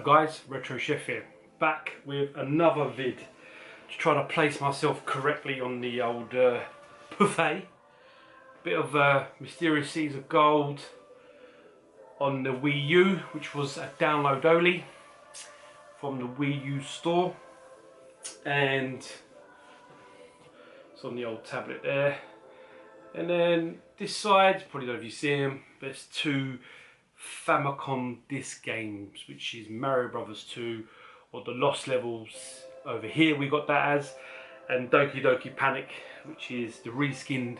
guys, RetroSkele here, back with another vid to try to place myself correctly on the old buffet. Bit of Mysterious Seas of Gold on the Wii U, which was a download only from the Wii U store, and it's on the old tablet there. And then this side, probably don't know if you see them, but it's two Famicom disc games, which is Mario Brothers 2 or the Lost Levels. Over here we got that as, and Doki Doki Panic, which is the reskinned,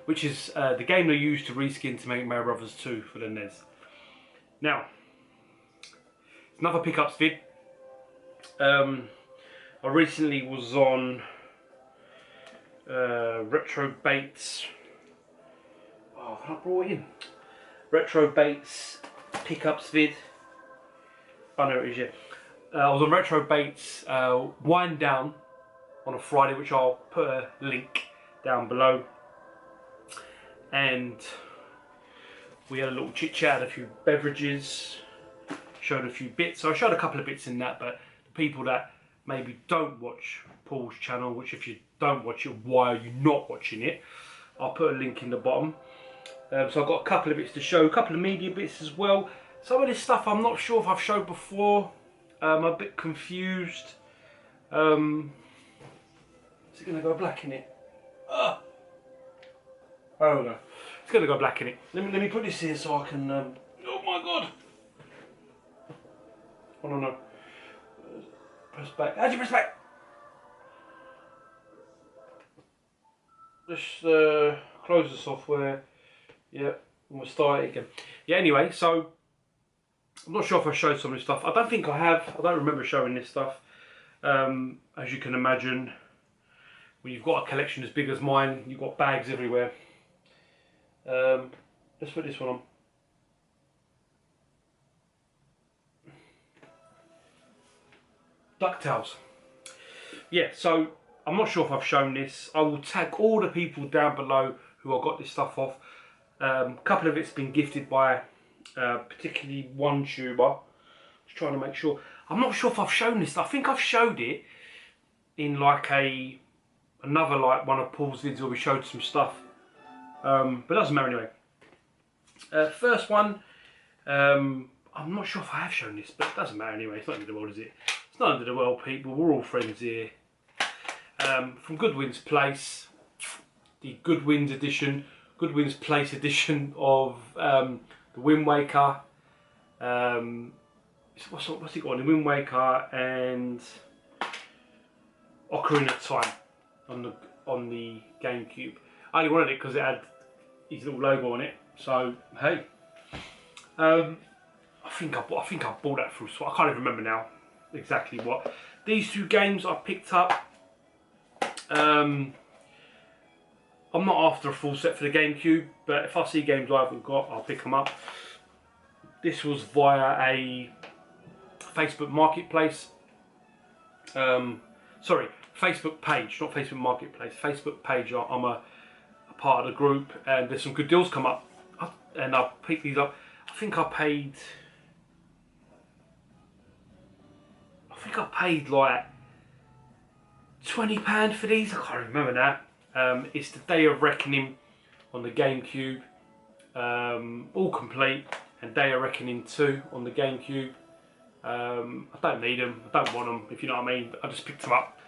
which is the game they used to reskin to make Mario Brothers 2 for the NES. Now, it's another pickups vid. I recently was on RetroBait's. Oh, I brought it in. RetroBait's pickups vid. Oh no, it is, yeah. I was on RetroBait's wind down on a Friday, which I'll put a link down below. And we had a little chit chat, a few beverages, showed a few bits. So I showed a couple of bits in that, but the people that maybe don't watch Paul's channel, which if you don't watch it, why are you not watching it? I'll put a link in the bottom. So I've got a couple of bits to show, a couple of media bits as well. Some of this stuff I'm not sure if I've showed before. I'm a bit confused. Is it going to go black in it? Oh no, it's going to go black in it. Let me put this here so I can. Oh my god! Oh no. Press back. How'd you press back? Just close the software. Yeah, and we'll start it again. Yeah, anyway, so I'm not sure if I showed some of this stuff. I don't think I have. I don't remember showing this stuff. As you can imagine, when you've got a collection as big as mine, you've got bags everywhere. Let's put this one on. DuckTales. Yeah, so I'm not sure if I've shown this. I will tag all the people down below who I got this stuff off. A couple of it's been gifted by particularly one tuber. Just trying to make sure. I'm not sure if I've shown this. I think I've showed it in like another like one of Paul's vids where we showed some stuff. But it doesn't matter anyway. First one, I'm not sure if I have shown this, but it doesn't matter anyway. It's not end of the world, is it? It's not end of the world, people. We're all friends here. From Goodwins Place, the Goodwins edition. Goodwins Place edition of the Wind Waker. What's it got? The Wind Waker and Ocarina of Time on the GameCube. I only wanted it because it had his little logo on it. So hey, I think I bought that through. So I can't even remember now exactly what. These two games I picked up. I'm not after a full set for the GameCube, but if I see games I haven't got, I'll pick them up. This was via a Facebook Marketplace. Sorry, Facebook page, not Facebook Marketplace. Facebook page. I'm a part of the group, and there's some good deals come up, and I'll pick these up. I think I paid like £20 for these. I can't remember that. It's the Day of Reckoning on the GameCube, all complete, and Day of Reckoning 2 on the GameCube. I don't need them, I don't want them, if you know what I mean. I just picked them up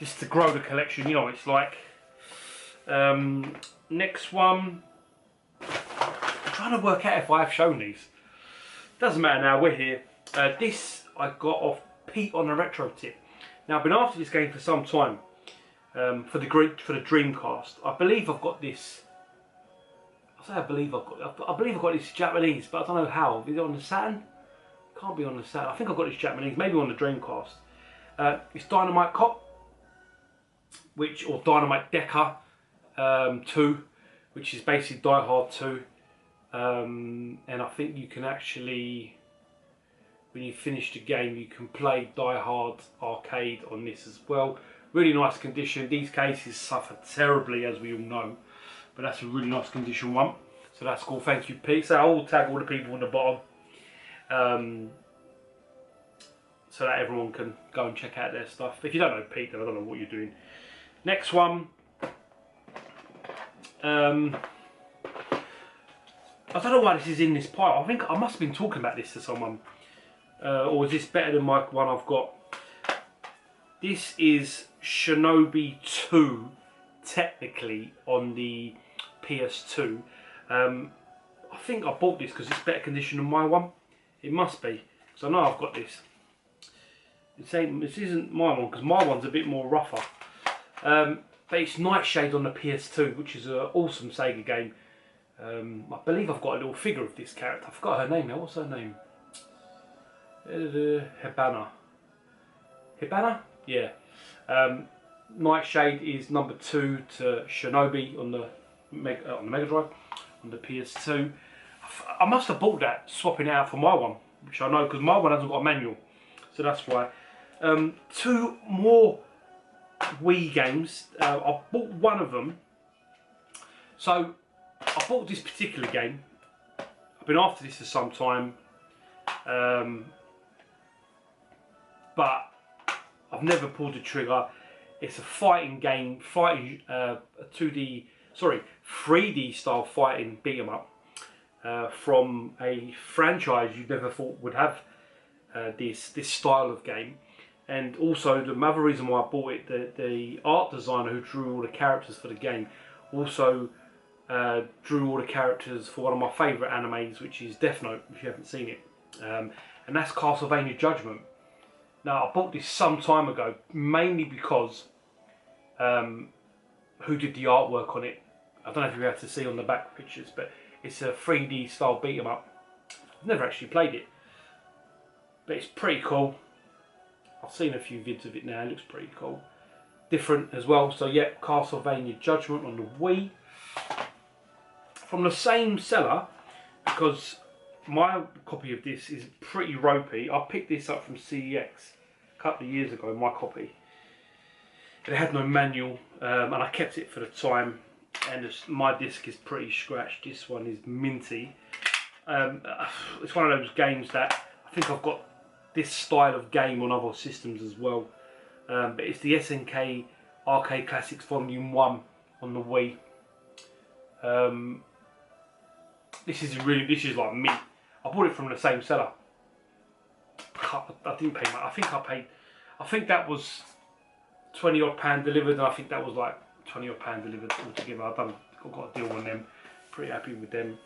just to grow the collection, you know what it's like. Next one, I'm trying to work out if I have shown these. Doesn't matter now, we're here. This I got off Pete on a Retro Tip. Now I've been after this game for some time. For the Dreamcast. I believe I've got this. I believe I've got this Japanese, but I don't know how. Is it on the Saturn? Can't be on the Saturn. I think I've got this Japanese, maybe on the Dreamcast. It's Dynamite Cop, or Dynamite Decker 2, which is basically Die Hard 2. And I think you can actually, when you finish the game, you can play Die Hard Arcade on this as well. Really nice condition. These cases suffer terribly, as we all know, but that's a really nice condition one. So that's cool. Thank you, Pete. So I will tag all the people on the bottom. so that everyone can go and check out their stuff. If you don't know Pete, then I don't know what you're doing. Next one. I don't know why this is in this pile. I think I must have been talking about this to someone. Or is this better than my one I've got? This is Shinobi 2, technically, on the PS2. I think I bought this because it's better condition than my one. It must be, because I know I've got this. This isn't my one, because my one's a bit more rougher. But it's Nightshade on the PS2, which is an awesome Sega game. I believe I've got a little figure of this character. I forgot her name now. What's her name? Hibana. Hibana? Yeah. Nightshade is number 2 to Shinobi on the Mega Drive, on the PS2. I must have bought that, swapping it out for my one, which I know because my one hasn't got a manual, so that's why. 2 more Wii games. I bought one of them. So I bought this particular game. I've been after this for some time, but I've never pulled the trigger. It's a fighting game, 3D style fighting beat 'em up from a franchise you never thought would have this style of game. And also the other reason why I bought it, the art designer who drew all the characters for the game also drew all the characters for one of my favourite animes, which is Death Note, if you haven't seen it, and that's Castlevania Judgment. Now I bought this some time ago, mainly because who did the artwork on it. I don't know if you're able to see on the back pictures, but it's a 3D style beat 'em up. I've never actually played it, but it's pretty cool. I've seen a few vids of it now, it looks pretty cool. Different as well, so yeah, Castlevania Judgment on the Wii. From the same seller, because my copy of this is pretty ropey. I picked this up from CEX a couple of years ago, my copy. It had no manual, and I kept it for the time, and my disc is pretty scratched. This one is minty. It's one of those games that I think I've got this style of game on other systems as well, but it's the SNK Arcade Classics Volume 1 on the Wii. This is like mint. I bought it from the same seller. I didn't pay much. I think that was £20 odd delivered, and I think that was like £20 odd delivered altogether. I've got a deal on them. Pretty happy with them.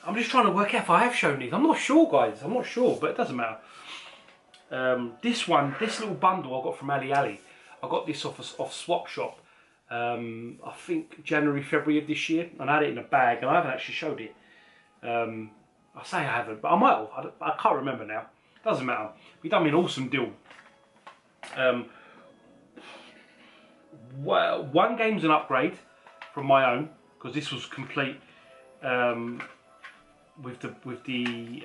I'm just trying to work out if I have shown these. I'm not sure, guys. I'm not sure, but it doesn't matter. This little bundle I got from Ali. I got this off Swap Shop. I think January, February of this year, and I had it in a bag, and I haven't actually showed it. I say I haven't, but I might have. I can't remember now. Doesn't matter. We done me an awesome deal. Well, one game's an upgrade from my own, because this was complete with the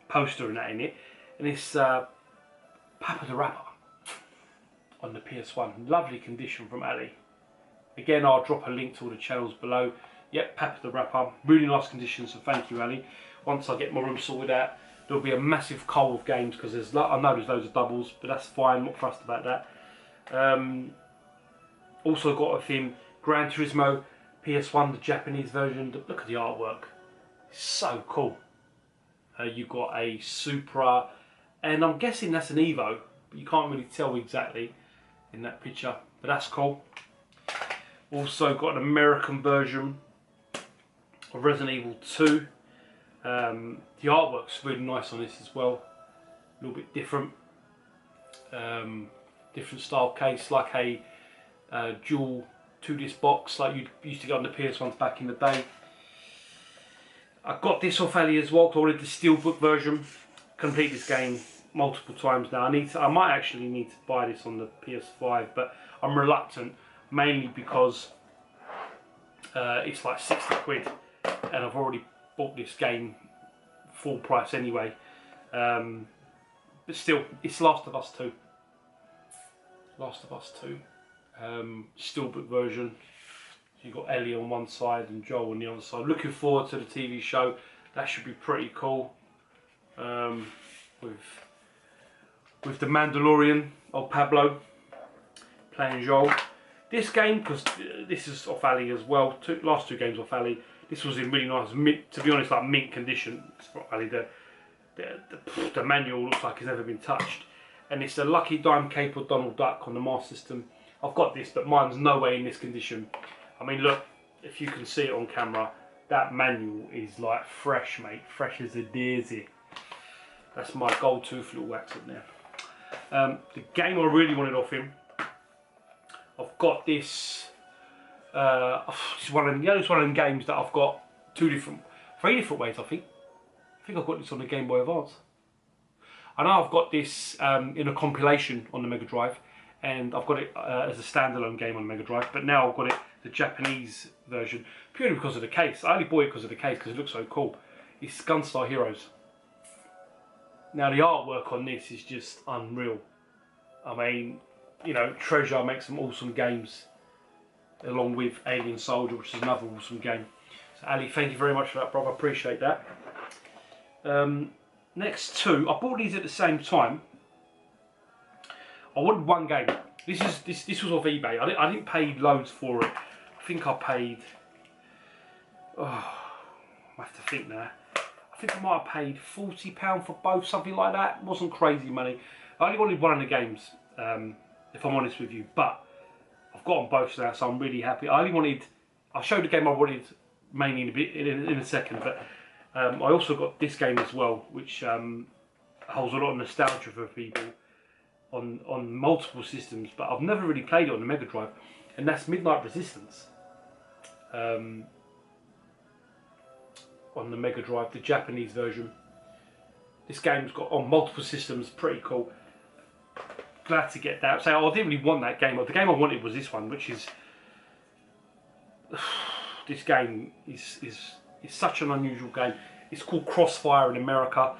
poster and that in it, and it's Papa the Rapper on the PS1. Lovely condition from Ali. Again, I'll drop a link to all the channels below. Yep, Papa the Rapper, really nice condition, so thank you, Ali. Once I get my room sorted out, there'll be a massive coal of games, because I know there's loads of doubles, but that's fine, not fussed about that. Also got with him Gran Turismo PS1, the Japanese version. Look at the artwork, it's so cool. You've got a Supra, and I'm guessing that's an Evo, but you can't really tell exactly in that picture, but that's cool. Also got an American version of Resident Evil 2. The artwork's really nice on this as well, a little bit different. Different style case, like a dual 2-disc box like you used to get on the PS1s back in the day. I got this off Ali as well, because I wanted the steelbook version. Complete this game multiple times now. I might actually need to buy this on the PS5, but I'm reluctant, mainly because it's like 60 quid, and I've already bought this game full price anyway. But still, it's Last of Us 2. Last of Us 2. Steelbook version. So you've got Ellie on one side and Joel on the other side. Looking forward to the TV show. That should be pretty cool. with the Mandalorian, old Pablo, playing Joel. This game, because this is off Ali as well, last two games off Ali, this was in really nice, mint, to be honest, like mint condition. It's for Ali, the manual looks like it's never been touched. And it's a Lucky Dime Cape of Donald Duck on the Master System. I've got this, but mine's no way in this condition. I mean, look, if you can see it on camera, that manual is like fresh, mate. Fresh as a daisy. That's my gold tooth little accent there. The game I really wanted off him, I've got this. It's one of them games that I've got three different ways. I think I've got this on the Game Boy Advance. I know I've got this in a compilation on the Mega Drive, and I've got it as a standalone game on the Mega Drive. But now I've got it the Japanese version purely because of the case. I only bought it because of the case because it looks so cool. It's Gunstar Heroes. Now the artwork on this is just unreal. I mean, you know, Treasure makes some awesome games, along with Alien Soldier, which is another awesome game. So Ali, thank you very much for that, brother. I appreciate that. Next two, I bought these at the same time. I wanted one game. This was off eBay. I didn't pay loads for it. I think I paid. Oh, I have to think now. I think I might have paid £40 for both, something like that. It wasn't crazy money. I only wanted one of the games, if I'm honest with you. But I've got them both now, so I'm really happy. I'll show the game I wanted mainly in a second, but I also got this game as well, which holds a lot of nostalgia for people on multiple systems, but I've never really played it on the Mega Drive, and that's Midnight Resistance. On the Mega Drive, the Japanese version. This game's got on multiple systems, pretty cool. Glad to get that. So I didn't really want that game. The game I wanted was this one, which is this game is such an unusual game. It's called Crossfire in America.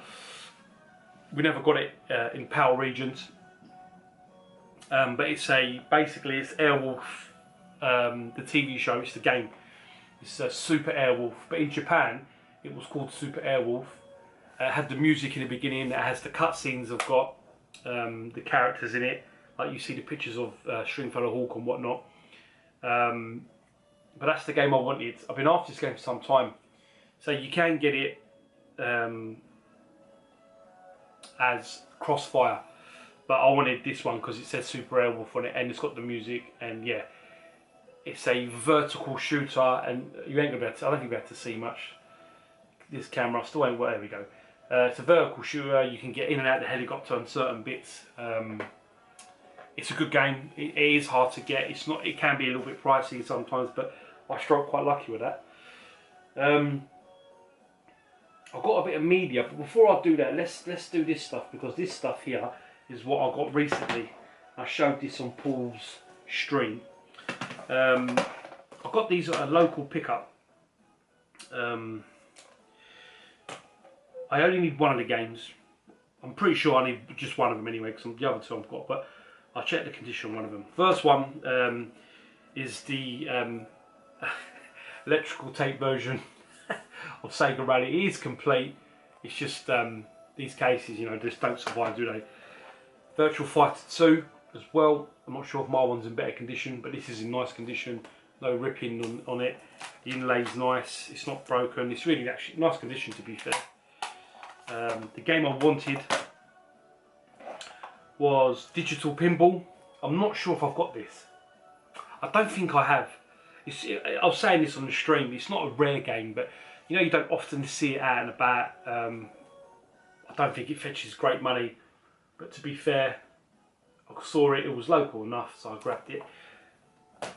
We never got it in PAL regions, but basically it's Airwolf, the TV show. It's the game. It's Super Airwolf, but in Japan it was called Super Airwolf. It had the music in the beginning. It has the cutscenes. I've got the characters in it, like you see the pictures of Stringfellow Hawk and whatnot. But that's the game I wanted. I've been after this game for some time. So you can get it as Crossfire, but I wanted this one because it says Super Airwolf on it, and it's got the music, and yeah, it's a vertical shooter, and you ain't gonna be able to, I don't think you'll be able to see much. This camera still ain't. There we go. It's a vertical shooter. You can get in and out of the helicopter on certain bits. It's a good game. It is hard to get. It's not. It can be a little bit pricey sometimes, but I struck quite lucky with that. I've got a bit of media, but before I do that, let's do this stuff, because this stuff here is what I got recently. I showed this on Paul's stream. I got these at a local pickup. I only need one of the games. I'm pretty sure I need just one of them anyway, because the other two I've got, but I'll check the condition on one of them. First one is the electrical tape version of Sega Rally. It is complete. It's just these cases, you know, just don't survive, do they? Virtual Fighter 2 as well. I'm not sure if my one's in better condition, but this is in nice condition. No ripping on it. The inlay's nice. It's not broken. It's really actually nice condition, to be fair. The game I wanted was Digital Pinball. I'm not sure if I've got this. I don't think I have. I was saying this on the stream. It's not a rare game, but you know, you don't often see it out and about. I don't think it fetches great money, but to be fair, I saw it. It was local enough, so I grabbed it.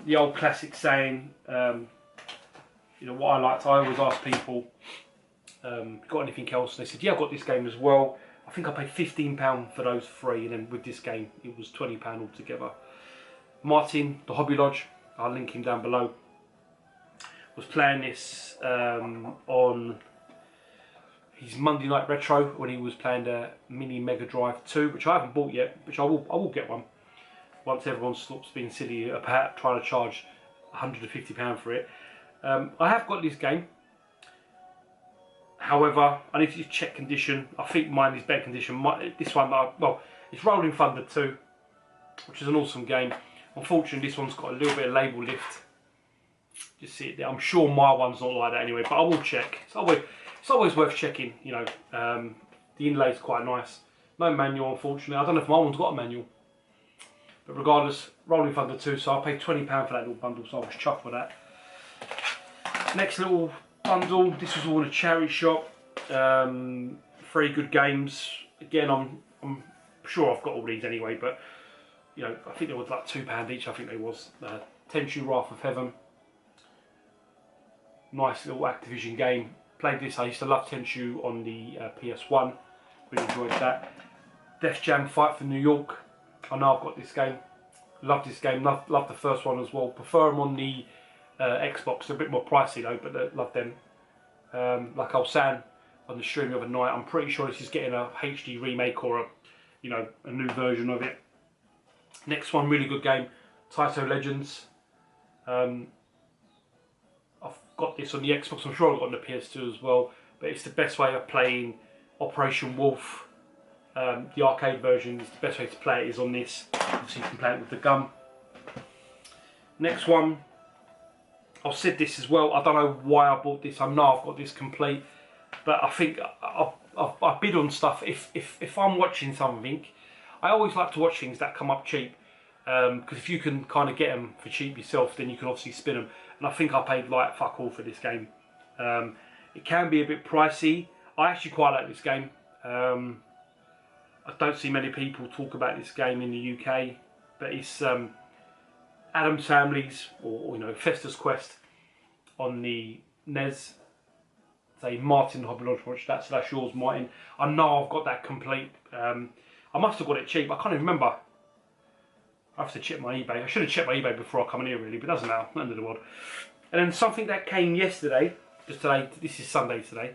The old classic saying, you know, what I liked, I always ask people, got anything else? And they said, yeah, I've got this game as well. I think I paid £15 for those three, and then with this game, it was £20 altogether. Martin, the Hobby Lodge, I'll link him down below, was playing this on his Monday Night Retro when he was playing the Mini Mega Drive 2, which I haven't bought yet, which I will get one once everyone stops being silly about trying to charge £150 for it. I have got this game. However, I need to check condition. I think mine is better condition. This one, well, it's Rolling Thunder 2, which is an awesome game. Unfortunately, this one's got a little bit of label lift. Just see it there. I'm sure my one's not like that anyway, but I will check. It's always worth checking, you know. The inlay's quite nice. No manual, unfortunately. I don't know if my one's got a manual. But regardless, Rolling Thunder 2, so I paid £20 for that little bundle, so I was chuffed with that. Next little bundle, this was all in a charity shop. 3 good games. Again, I'm sure I've got all these anyway, but you know, I think they was like £2 each. I think they was. Tenchu Wrath of Heaven. Nice little Activision game. Played this. I used to love Tenchu on the PS1. Really enjoyed that. Def Jam Fight for New York. I know I've got this game. Love this game. Love the first one as well. Prefer them on the Xbox. They're a bit more pricey though, but love them. Like I was saying on the stream the other night, I'm pretty sure this is getting a HD remake or a new version of it. Next one, really good game, Taito Legends. I've got this on the Xbox. I'm sure I've got it on the PS2 as well. But it's the best way of playing Operation Wolf. The arcade version is the best way to play it is on this. Obviously you can play it with the gun. Next one, I've said this as well. I don't know why I bought this. I know I've got this complete, but I think I bid on stuff. If I'm watching something, I always like to watch things that come up cheap. Because if you can kind of get them for cheap yourself, then you can obviously spin them. And I think I paid like fuck all for this game. It can be a bit pricey. I actually quite like this game. I don't see many people talk about this game in the UK, but it's Adam's Family's, or you know, Fester's Quest on the NES. Say Martin Hobby Lodge watched that, so that's yours, Martin. I know I've got that complete. I must have got it cheap. I can't even remember. I have to check my eBay. I should have checked my eBay before I come in here, really, but it doesn't matter. End of the world. And then something that came yesterday, just today. This is Sunday today.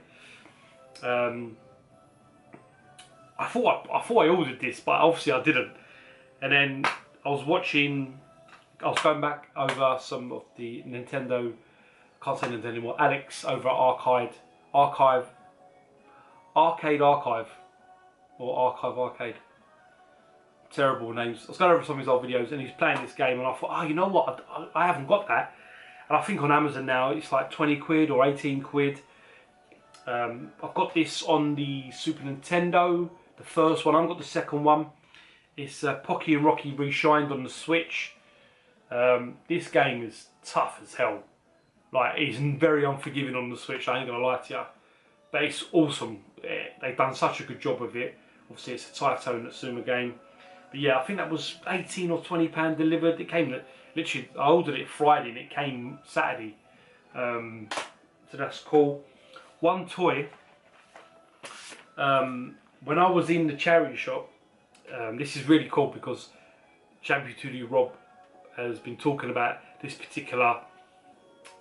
I thought I ordered this, but obviously I didn't. And then I was going back over some of the Nintendo, can't say Nintendo anymore, Alex over at Arcade. Terrible names. I was going over some of his old videos and he's playing this game and I thought, oh, you know what, I haven't got that. And I think on Amazon now it's like 20 quid or 18 quid. I've got this on the Super Nintendo, the first one. I haven't got the second one. It's Pocky and Rocky reshined on the Switch. This game is tough as hell. Like, it's very unforgiving on the Switch, I ain't gonna lie to you. But it's awesome. They've done such a good job with it. Obviously it's a Taito Natsuma game. But yeah, I think that was £18 or £20 delivered. It came, literally, I ordered it Friday and it came Saturday. So that's cool. One toy, when I was in the charity shop, this is really cool because Champion 2D Rob has been talking about this particular,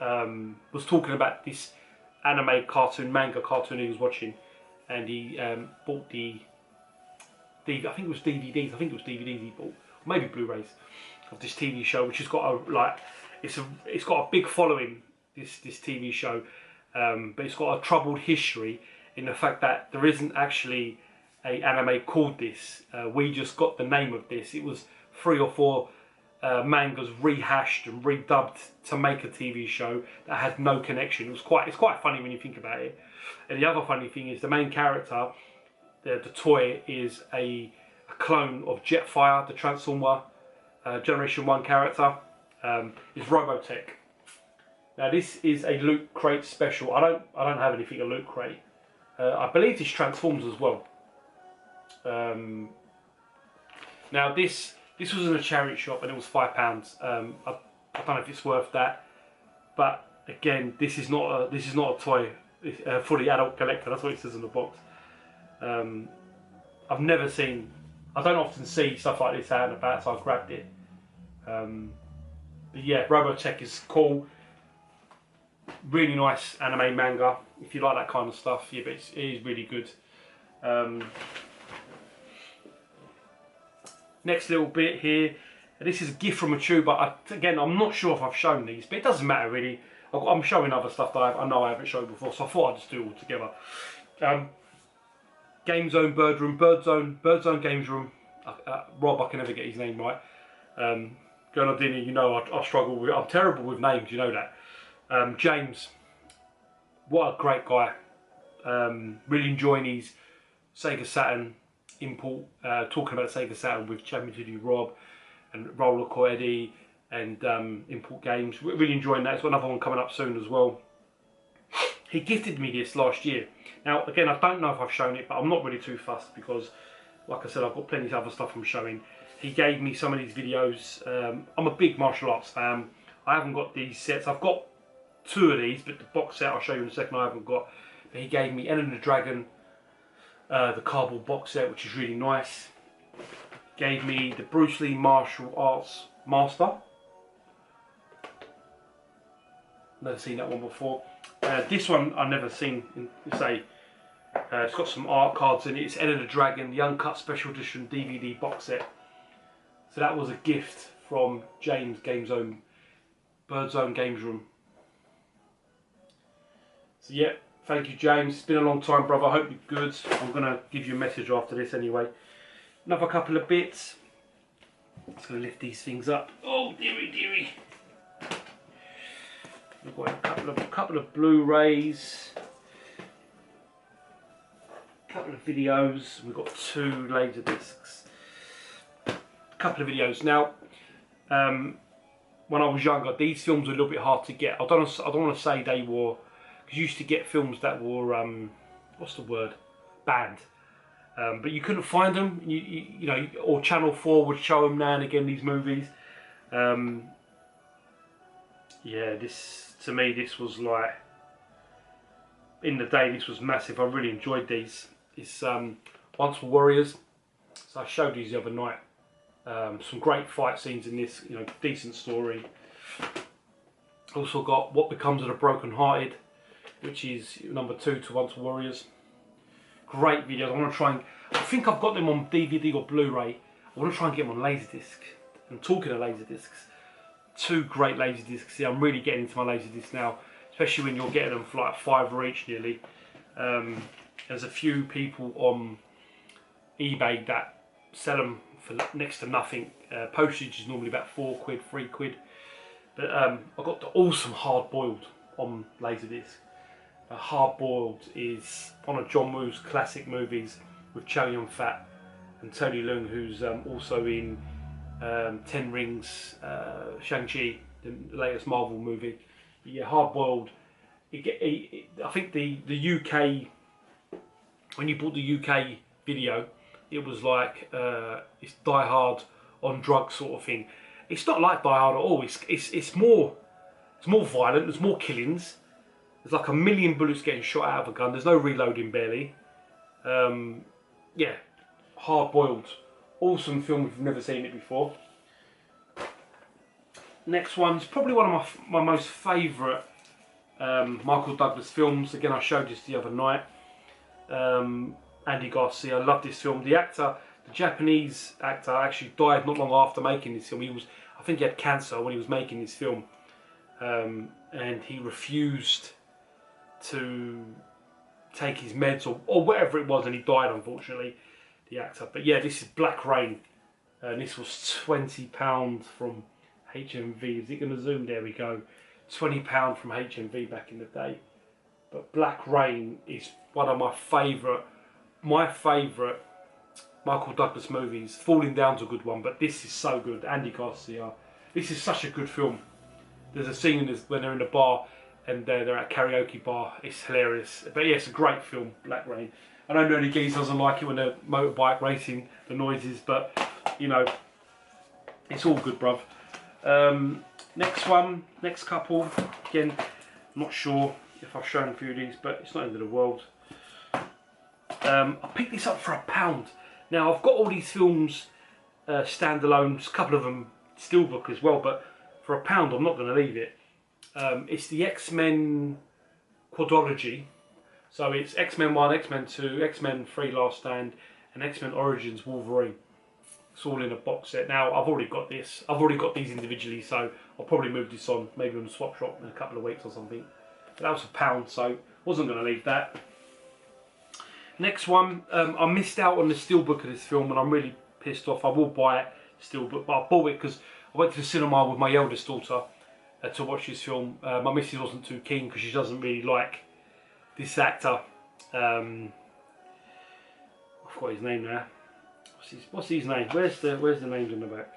was talking about this anime cartoon, manga cartoon he was watching, and he bought I think it was DVDs, he bought, or maybe Blu-rays, of this TV show, which has got a, it's got a big following, this TV show. But it's got a troubled history in the fact that there isn't actually an anime called this. We just got the name of this. It was 3 or 4 mangas rehashed and redubbed to make a TV show that had no connection. It's quite funny when you think about it. And the other funny thing is the main character, the toy, is a clone of Jetfire, the Transformer Generation 1 character. It's Robotech. Now this is a Loot Crate special. I don't have anything a Loot Crate. I believe this transforms as well. Now this was in a charity shop and it was £5. I don't know if it's worth that, but again, this is not a toy for the adult collector. That's what it says in the box. I've never seen. I don't often see stuff like this out and about, so I grabbed it. But yeah, Robotech is cool. Really nice anime manga, if you like that kind of stuff. Yeah, but it is really good. Next little bit here. This is a gift from a tube, but again, I'm not sure if I've shown these, but it doesn't matter really. I'm showing other stuff that I know I haven't shown before, so I thought I'd just do it all together. GameZone BirdZone Games Room. Rob, I can never get his name right. Going on dinner, you know I struggle with. I'm terrible with names, you know that. James, what a great guy. Really enjoying his Sega Saturn import. Talking about Sega Saturn with Champion to Do Rob and Roller Core Eddie and import games. Really enjoying that. It's got another one coming up soon as well. He gifted me this last year. Now, again, I don't know if I've shown it, but I'm not really too fussed because, like I said, I've got plenty of other stuff I'm showing. He gave me some of these videos. I'm a big martial arts fan. I haven't got these sets. I've got 2 of these, but the box set I'll show you in a second I haven't got. But he gave me Enter the Dragon, the cardboard box set, which is really nice. Gave me the Bruce Lee Martial Arts Master. Never seen that one before. This one I've never seen. It's got some art cards in it. It's Enter the Dragon, the Uncut Special Edition DVD box set. So that was a gift from James, GameZone BirdZone Games Room. So yeah, thank you James. It's been a long time, brother. I hope you're good. I'm gonna give you a message after this anyway. Another couple of bits. Just gonna lift these things up. Oh dearie, dearie. We've got a couple of Blu-rays, a couple of videos. We've got 2 laser discs, a couple of videos. Now, when I was younger, these films were a little bit hard to get. I don't want to say they were, because you used to get films that were what's the word, banned. But you couldn't find them. You know, or Channel 4 would show them now and again. These movies. Yeah, to me, this was like, in the day, this was massive. I really enjoyed these. It's Once Were Warriors. So I showed these the other night. Some great fight scenes in this, you know, decent story. Also got What Becomes of the Broken Hearted, which is number 2 to Once Were Warriors. Great videos. I want to try and, I think I've got them on DVD or Blu-ray. I want to try and get them on Laserdisc. And talking of Laserdiscs, 2 great Laserdiscs. See, I'm really getting into my Laserdiscs now, especially when you're getting them for like $5 each nearly. There's a few people on eBay that sell them for next to nothing. Postage is normally about £4, £3. But I got the awesome Hard Boiled on Laserdisc. Hard Boiled is one of John Woo's classic movies with Chow Yun-fat and Tony Leung, who's also in 10 Rings, Shang-Chi, the latest Marvel movie. Yeah, Hard Boiled. I think the UK, when you bought the UK video, it was like it's Die Hard on drugs sort of thing. It's not like Die Hard at all. It's more violent. There's more killings. There's like 1 million bullets getting shot out of a gun. There's no reloading barely. Yeah, Hard Boiled. Awesome film if you've never seen it before. Next one's probably one of my most favourite Michael Douglas films. Again, I showed this the other night. Andy Garcia. I love this film. The actor, the Japanese actor, actually died not long after making this film. I think he had cancer when he was making this film, and he refused to take his meds or whatever it was, and he died, unfortunately, the actor. But yeah, this is Black Rain, and this was £20 from HMV. Is it going to zoom? There we go. £20 from HMV back in the day. But Black Rain is one of my favourite Michael Douglas movies. Falling Down's a good one, but this is so good. Andy Garcia. This is such a good film. There's a scene when they're in the bar and they're at a karaoke bar. It's hilarious. But yeah, it's a great film, Black Rain. I know Nerdy Geese doesn't like it when they're motorbike racing, the noises, but you know, it's all good, bruv. Next couple. Again, I'm not sure if I've shown a few of these, but it's not the end of the world. I picked this up for £1. Now I've got all these films standalones, a couple of them steelbook as well, but for £1 I'm not going to leave it. It's the X-Men quadrilogy. So it's X-Men 1, X-Men 2, X-Men 3 Last Stand, and X-Men Origins Wolverine. It's all in a box set. Now, I've already got this. I've already got these individually, so I'll probably move this on, maybe on the swap shop in a couple of weeks or something. But that was £1, so wasn't going to leave that. Next one, I missed out on the steelbook of this film, and I'm really pissed off. I will buy it, steelbook, but I bought it because I went to the cinema with my eldest daughter to watch this film. My missus wasn't too keen because she doesn't really like this actor. I forgot his name now. What's his name? Where's the names in the back?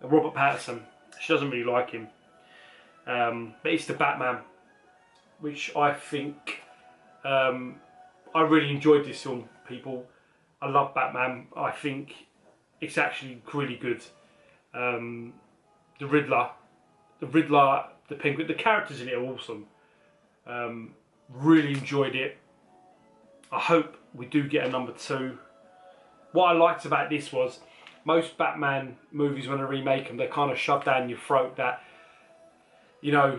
Robert Pattinson. She doesn't really like him. But it's the Batman, which I think I really enjoyed this film, people. I love Batman. I think it's actually really good. The Riddler, the Penguin, the characters in it are awesome. Really enjoyed it. I hope we do get a number 2. What I liked about this was, most Batman movies, when they remake them, they kind of shove down your throat that, you know,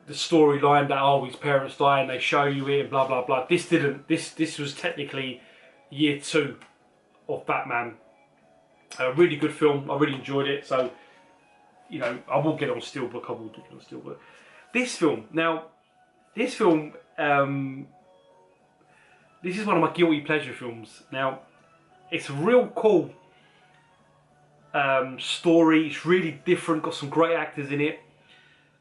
the storyline that, oh, his parents die and they show you it and blah blah blah. This didn't. This was technically year 2 of Batman. A really good film. I really enjoyed it. So, you know, I will get on steelbook. I will get on steelbook. This film, now, this film, this is one of my guilty pleasure films. Now, it's a real cool story. It's really different. Got some great actors in it.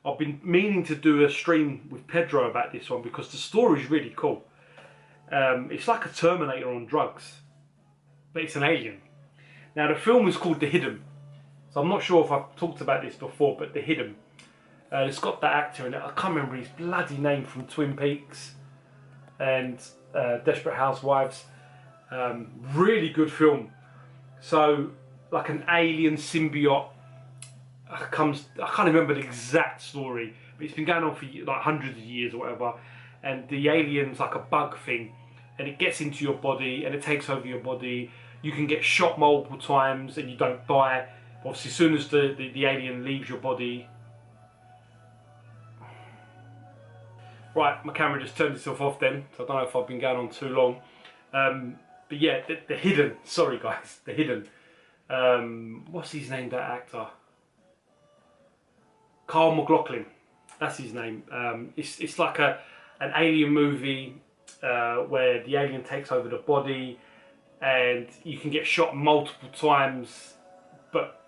I've been meaning to do a stream with Pedro about this one because the story is really cool. It's like a Terminator on drugs, but it's an alien. Now, the film is called The Hidden. So I'm not sure if I've talked about this before, but The Hidden. It's got that actor in it. I can't remember his bloody name from Twin Peaks and Desperate Housewives. Really good film. So, like an alien symbiote comes. I can't remember the exact story, but it's been going on for like hundreds of years or whatever. And the alien's like a bug thing, and it gets into your body and it takes over your body. You can get shot multiple times and you don't die. Obviously, as soon as the alien leaves your body. Right, my camera just turned itself off then, so I don't know if I've been going on too long. But yeah, the Hidden. Sorry guys, The Hidden. What's his name, that actor? Carl McLaughlin. That's his name. It's like an alien movie where the alien takes over the body, and you can get shot multiple times, but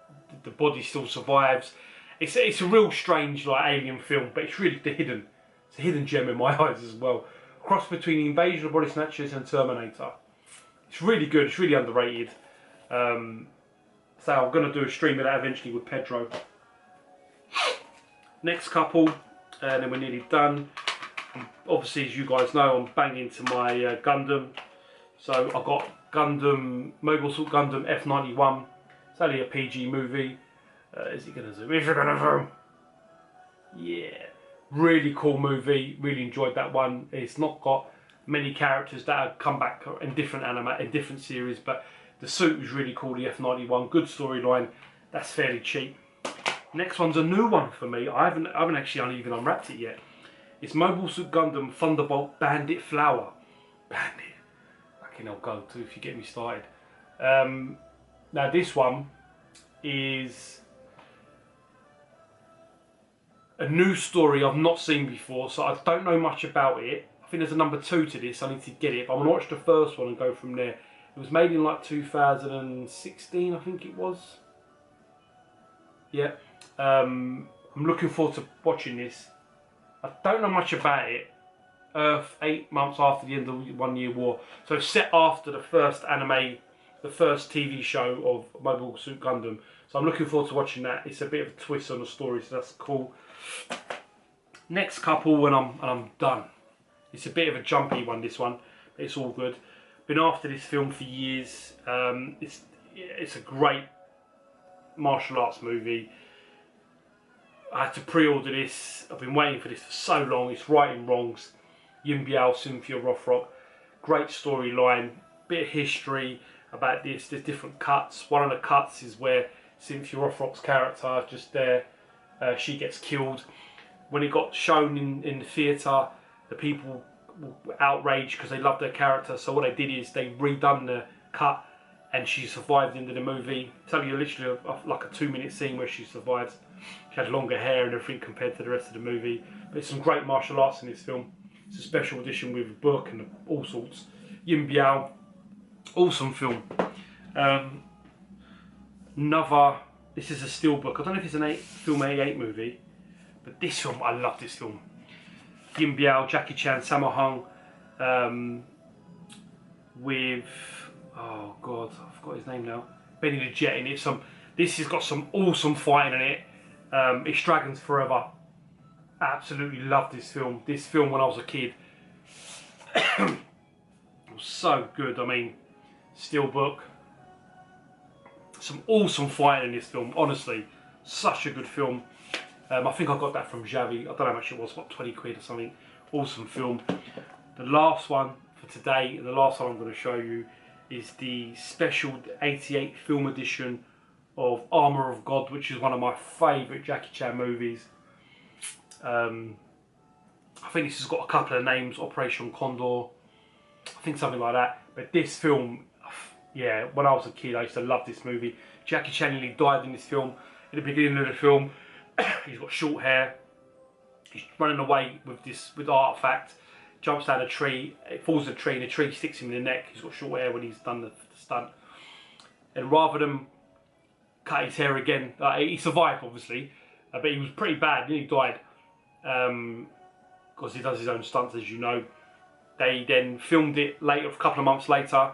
the body still survives. It's a real strange like alien film, but it's really The Hidden. It's a hidden gem in my eyes as well. Cross between the Invasion of Body Snatchers and Terminator. It's really good. It's really underrated. So I'm going to do a stream of that eventually with Pedro. Next couple, and then we're nearly done. Obviously, as you guys know, I'm banging to my Gundam. So I've got Gundam, Mobile Suit Gundam F91. It's only a PG movie. Is it going to zoom? Is it going to zoom? Yeah. Really cool movie. Really enjoyed that one. It's not got many characters that have come back in different series, but the suit was really cool. The F91, good storyline. That's fairly cheap. Next one's a new one for me. I haven't actually even unwrapped it yet. It's Mobile Suit Gundam Thunderbolt Bandit Flower. Bandit. Fucking hell, go to if you get me started. Now this one is a new story I've not seen before, so I don't know much about it. I think there's a number 2 to this. I need to get it, but I'm gonna watch the first one and go from there. It was made in like 2016, I think it was. Yeah. I'm looking forward to watching this. I don't know much about it. Earth 8 months after the end of the 1 Year War. So it's set after the first anime, the first TV show of Mobile Suit Gundam. So I'm looking forward to watching that. It's a bit of a twist on the story, so that's cool. Next couple, and I'm done. It's a bit of a jumpy one, this one, but it's all good. Been after this film for years. It's a great martial arts movie. I had to pre-order this. I've been waiting for this for so long. It's Right and Wrongs. Yin Biao, Cynthia Rothrock. Great storyline. Bit of history about this. There's different cuts. One of the cuts is where Cynthia Rothrock's character just there. She gets killed. When it got shown in the theatre, the people were outraged because they loved their character. So what they did is they redone the cut and she survived into the movie. Tell you literally like a 2-minute scene where she survives. She had longer hair and everything compared to the rest of the movie. But there's some great martial arts in this film. It's a special edition with a book and all sorts. Yin Biao, awesome film. This is a steelbook. I don't know if it's a film 88 movie, but this film, I love this film. Yin Biao, Jackie Chan, Sammo Hung, with, oh god, I forgot his name now. Benny the Jet in it. This has got some awesome fighting in it. It's Dragons Forever. Absolutely loved this film. This film when I was a kid. It was so good. I mean, steelbook. Some awesome fighting in this film. Honestly, such a good film. I think I got that from Javi. I don't know how much it was, what, 20 quid or something. Awesome film. The last one for today, the last one I'm going to show you, is the special 88 film edition of Armour of God, which is one of my favourite Jackie Chan movies. I think this has got a couple of names, Operation Condor, I think something like that. But this film, yeah, when I was a kid, I used to love this movie. Jackie Chan nearly died in this film. In the beginning of the film, he's got short hair. He's running away with the artifact. Jumps down a tree. It falls in a tree, and the tree sticks him in the neck. He's got short hair when he's done the stunt. And rather than cut his hair again, he survived obviously, but he was pretty bad. Nearly died because he does his own stunts, as you know. They then filmed it later, a couple of months later,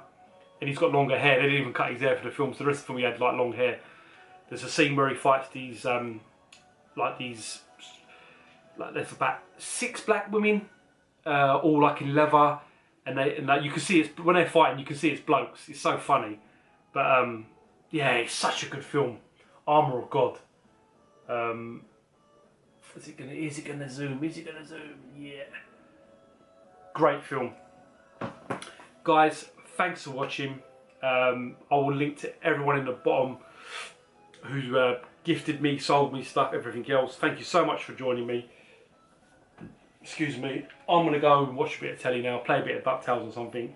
and he's got longer hair. They didn't even cut his hair for the film, so the rest of the film he had like long hair. There's a scene where he fights these there's about 6 black women, all like in leather, and you can see it's when they're fighting. You can see it's blokes. It's so funny, but yeah, it's such a good film. Armour of God. Is it gonna zoom? Is it gonna zoom? Yeah. Great film. Guys, thanks for watching. I will link to everyone in the bottom who gifted me, sold me stuff, everything else. Thank you so much for joining me. Excuse me. I'm going to go and watch a bit of telly now, play a bit of DuckTales or something.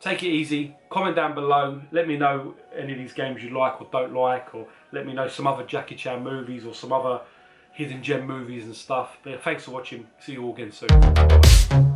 Take it easy. Comment down below. Let me know any of these games you like or don't like, or let me know some other Jackie Chan movies or some other hidden gem movies and stuff. But thanks for watching. See you all again soon. Bye-bye.